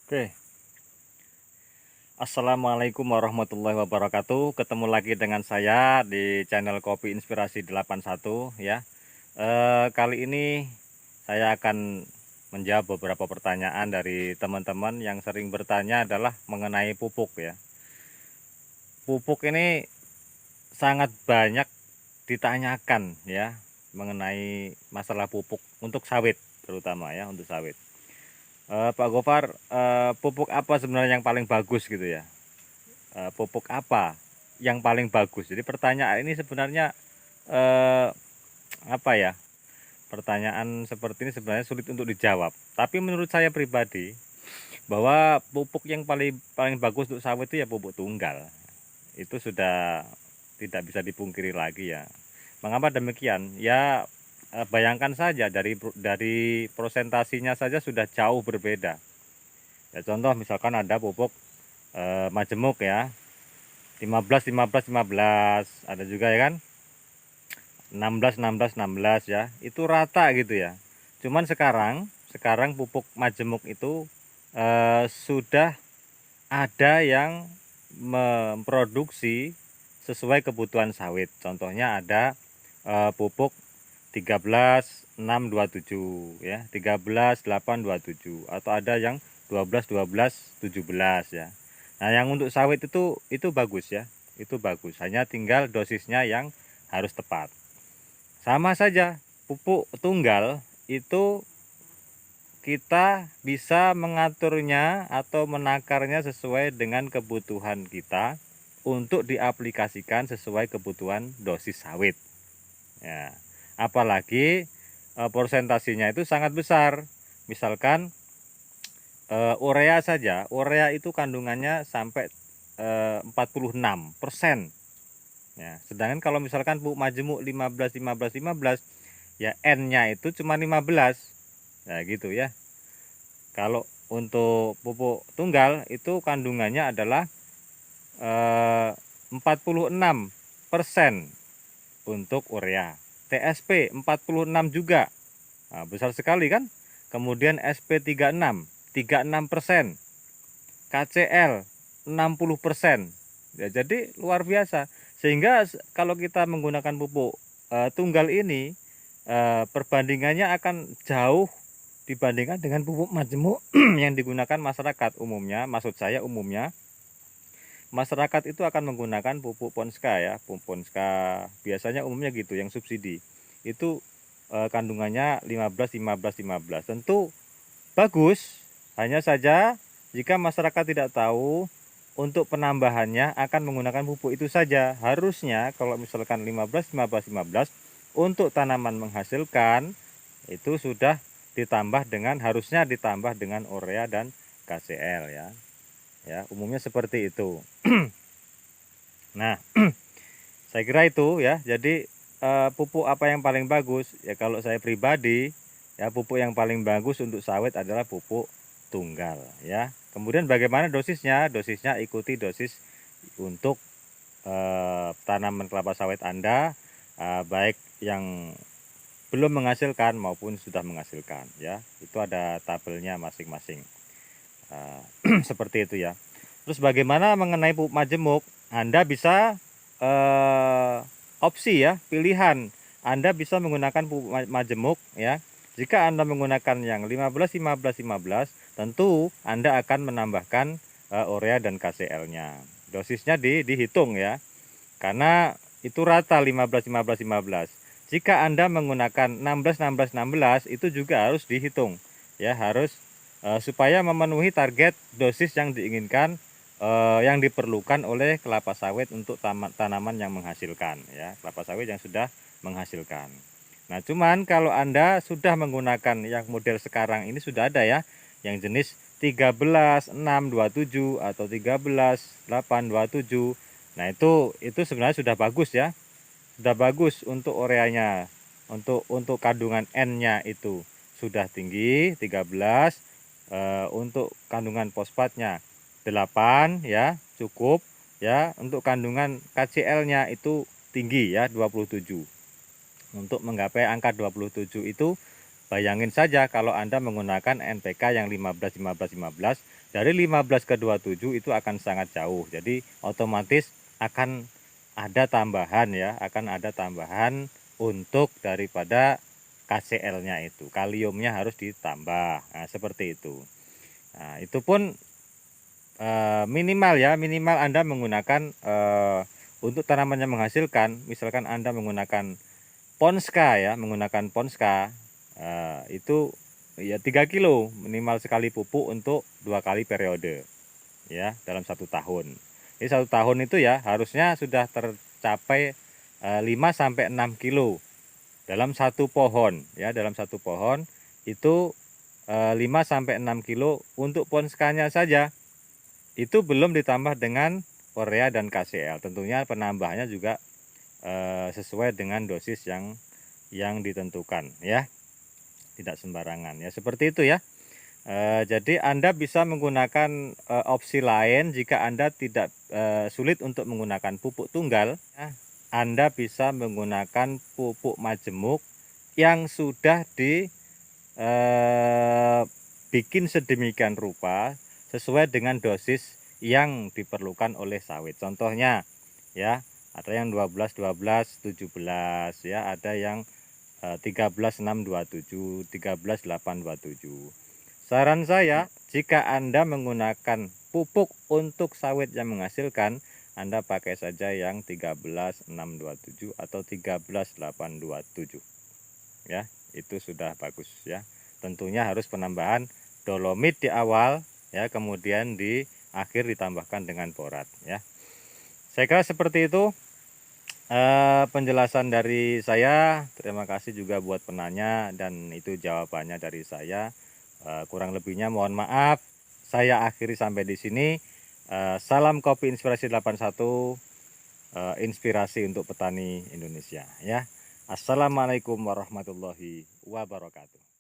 Oke, Assalamualaikum warahmatullahi wabarakatuh. Ketemu lagi dengan saya di channel Kopi Inspirasi 81 ya. Kali ini saya akan menjawab beberapa pertanyaan dari teman-teman yang sering bertanya adalah mengenai pupuk ya. Pupuk ini sangat banyak ditanyakan ya mengenai masalah pupuk untuk sawit terutama ya untuk sawit. Pak Gofar, pupuk apa sebenarnya yang paling bagus gitu ya? Pupuk apa yang paling bagus? Jadi pertanyaan ini sebenarnya eh, apa ya? Pertanyaan seperti ini sebenarnya sulit untuk dijawab. Tapi menurut saya pribadi bahwa pupuk yang paling paling bagus untuk sawit itu ya pupuk tunggal. Itu sudah tidak bisa dipungkiri lagi ya. Mengapa demikian? Ya bayangkan saja dari prosentasinya saja sudah jauh berbeda. Ya contoh misalkan ada pupuk majemuk ya, 15 15 15 ada juga ya kan, 16 16 16 ya, itu rata gitu ya. Cuman sekarang pupuk majemuk itu sudah ada yang memproduksi sesuai kebutuhan sawit. Contohnya ada pupuk 13 6 27 ya, 13 8 27, atau ada yang 12 12 17 ya. Nah, yang untuk sawit itu bagus ya. Itu bagus. Hanya tinggal dosisnya yang harus tepat. Sama saja, pupuk tunggal itu kita bisa mengaturnya atau menakarnya sesuai dengan kebutuhan kita untuk diaplikasikan sesuai kebutuhan dosis sawit. Ya, apalagi persentasinya itu sangat besar. Misalkan urea saja, urea itu kandungannya sampai 46%. Ya, sedangkan kalau misalkan pupuk majemuk 15 15 15, ya N-nya itu cuma 15. Ya gitu ya. Kalau untuk pupuk tunggal itu kandungannya adalah 46% untuk urea. TSP 46 juga. Nah, besar sekali kan? Kemudian SP 36%. KCL 60%. Ya, jadi luar biasa. Sehingga kalau kita menggunakan pupuk tunggal ini, perbandingannya akan jauh dibandingkan dengan pupuk majemuk yang digunakan masyarakat umumnya. Maksud saya umumnya masyarakat itu akan menggunakan pupuk Ponska ya, pupuk Ponska biasanya umumnya gitu yang subsidi. Itu kandungannya 15 15 15. Tentu bagus, hanya saja jika masyarakat tidak tahu untuk penambahannya akan menggunakan pupuk itu saja. Harusnya kalau misalkan 15 15 15 untuk tanaman menghasilkan itu sudah harusnya ditambah dengan urea dan KCL ya. Ya, umumnya seperti itu. Nah, saya kira itu ya. Jadi pupuk apa yang paling bagus? Ya kalau saya pribadi, ya pupuk yang paling bagus untuk sawit adalah pupuk tunggal ya. Kemudian bagaimana dosisnya? Dosisnya ikuti dosis untuk tanaman kelapa sawit Anda, baik yang belum menghasilkan maupun sudah menghasilkan ya. Itu ada tabelnya masing-masing. Seperti itu ya. Terus bagaimana mengenai pupuk majemuk? Anda bisa opsi ya, pilihan. Anda bisa menggunakan pupuk majemuk ya. Jika Anda menggunakan yang 15 15 15, tentu Anda akan menambahkan urea dan KCL-nya. Dosisnya dihitung ya. Karena itu rata 15 15 15. Jika Anda menggunakan 16 16 16, itu juga harus dihitung ya, harus supaya memenuhi target dosis yang diinginkan, yang diperlukan oleh kelapa sawit untuk tanaman yang menghasilkan ya, kelapa sawit yang sudah menghasilkan. Nah, cuman kalau Anda sudah menggunakan yang model sekarang ini sudah ada ya, yang jenis 13 6 27 atau 13 8 27. Nah, itu sebenarnya sudah bagus ya. Sudah bagus untuk ureanya. Untuk kandungan N-nya itu sudah tinggi 13, untuk kandungan fosfatnya 8 ya, cukup ya. Untuk kandungan KCl-nya itu tinggi ya, 27. Untuk menggapai angka 27 itu Bayangin saja kalau Anda menggunakan NPK yang 15 15 15, dari 15 ke 27 itu akan sangat jauh. Jadi otomatis akan ada tambahan ya, akan ada tambahan untuk daripada KCl-nya itu. Kaliumnya harus ditambah. Nah, seperti itu. Nah, itu pun minimal ya, minimal Anda menggunakan untuk tanaman yang menghasilkan, misalkan Anda menggunakan Ponska ya, menggunakan Ponska itu ya 3 kilo minimal sekali pupuk untuk 2 kali periode ya dalam 1 tahun. Jadi 1 tahun itu ya harusnya sudah tercapai 5 sampai 6 kilo dalam 1 pohon ya, dalam 1 pohon itu 5 sampai 6 kilo untuk Ponskanya saja. Itu belum ditambah dengan urea dan KCl. Tentunya penambahannya juga sesuai dengan dosis yang ditentukan ya, tidak sembarangan ya, seperti itu ya. Jadi Anda bisa menggunakan opsi lain jika Anda tidak sulit untuk menggunakan pupuk tunggal ya. Anda bisa menggunakan pupuk majemuk yang sudah dibikin sedemikian rupa sesuai dengan dosis yang diperlukan oleh sawit. Contohnya ya, ada yang 12 12 17 ya, ada yang 13 6 27, 13 8 27. Saran saya, jika Anda menggunakan pupuk untuk sawit yang menghasilkan, Anda pakai saja yang 13 6 27 atau 13 8 27. Ya, itu sudah bagus ya. Tentunya harus penambahan dolomit di awal ya, kemudian di akhir ditambahkan dengan borat ya. Saya kira seperti itu penjelasan dari saya. Terima kasih juga buat penanya, dan itu jawabannya dari saya. Kurang lebihnya mohon maaf. Saya akhiri sampai di sini. Salam Kopi Inspirasi 81, inspirasi untuk petani Indonesia ya. Assalamualaikum warahmatullahi wabarakatuh.